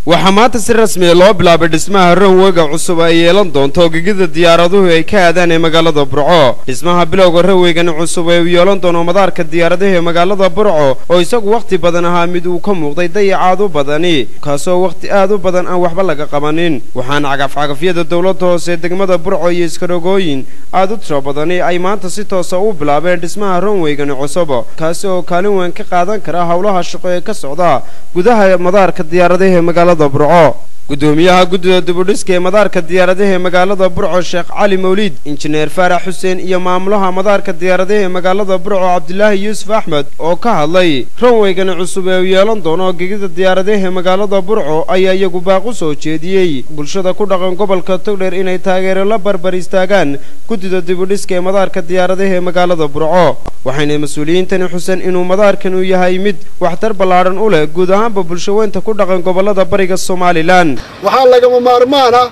waxaa maanta si rasmi ah loo bilaabay dhismaha runwayga cusub ay yeelan doonto gegida diyaaraduhu ay ka aadaan ee magaalada Burco. Dhismaha bilowga runwaygan cusub ay yeelan doono madaarka diyaaradaha ee magaalada Burco oo isagu waqti badan ahaa mid uu ka muuqday dayacaad u badani kaasoo waqti aad u badan aan waxba laga qabanin. waxaan cagaf-cagafyada dawladda hoose degmada Burco iyo iskarogooyin aad u tiro badani ay maanta si toos ah u bilaabeen dhismaha runwaygan cusub kaasoo kaalin weyn ka qaadan kara hawlaha shaqo ee ka socda gudaha madaarka diyaaradaha ee magaalada Burco. gudoomiyaha guddida dibudhiska ee madaarka diyaaradaha ee magaalada Burco Sheekh Cali Mawlid, injineer Faarax Xuseen iyo maamulaha madaarka diyaaradaha ee magaalada Burco Cabdullaahi Yuusuf Axmed oo ka hadlay runwaygan cusub ee yeelan doono gegida diyaaradaha ee magaalada Burco ayaa iyagu baaq u soo jeediyay bulshada ku dhaqan gobolka Togdheer inay taageero la barbar istaagaan guddida dibudhiska ee madaarka diyaaradaha ee magaalada Burco. waxayna mas'uuliyiintani xuseen inuu madaarkan uu yahay mid waxtar ballaaran u leh guud ahaanba bulshooyinka ku dhaqan gobolada bariga Soomaaliland. waxaa lagama maarmaan ah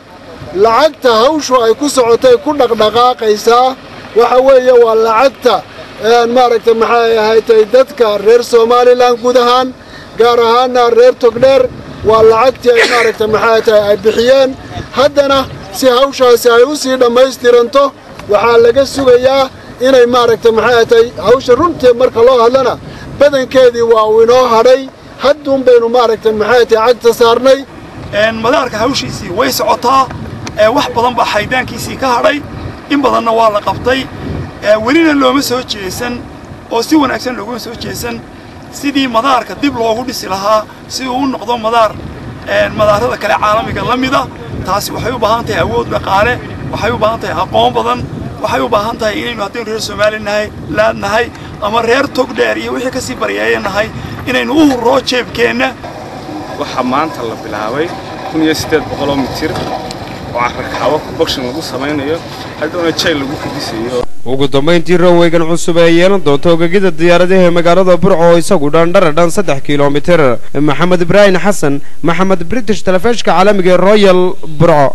lacagta hawshu ay ku socotay ku dhaqdhaqaaqaysaa waxa weeye waa lacagta maaragtay maxay ahayd dadka reer Soomaaliland guud ahaan gaar ahaanna reer Togdheer waa lacagtii ay maaragtay maxay ay bixiyeen haddana si hawshaasi ay u sii dhammaystiranto waxaa laga sugayaa inay maaragtay maxay hawsha runtii marka loo hadlana badankeedii waa inoo hadhay hadduun baynu maaragtay maxay cagta saarnay madaarka hawshiisii way socotaa wax badan baa xaydaankiisii ka hadhay in badanna waa la qabtay welina looma soo jeesan oo si wanaagsan looguma soo jeesan sidii madaarka dib loogu dhisi lahaa si uu u noqdo madaarada kale caalamiga la mida. taasi waxay u baahan tahay awood dhaqaale, waxay u baahan tahay aqoon badan, waxay u baahan tahay inaynu haddaynu reer Soomaaliland nahay ama reer Togdheer iyo wixii ka sii baryaayeenahay inaynu u hurro jeebkeenna. waxaa maanta la bilaabay 1800 mitir oo carrakaabo production lagu samaynayo hadhoona jay lagu fidisayo. ugu dambeyntii runwaygan cusub ay yeelan doonto gegida diyaaradaha ee magaalada Burco oo isagu dhan 3 kiiloomitir. Maxamed Ibrahim Xasan, Maxamed British Television caalamiga Royal Burco.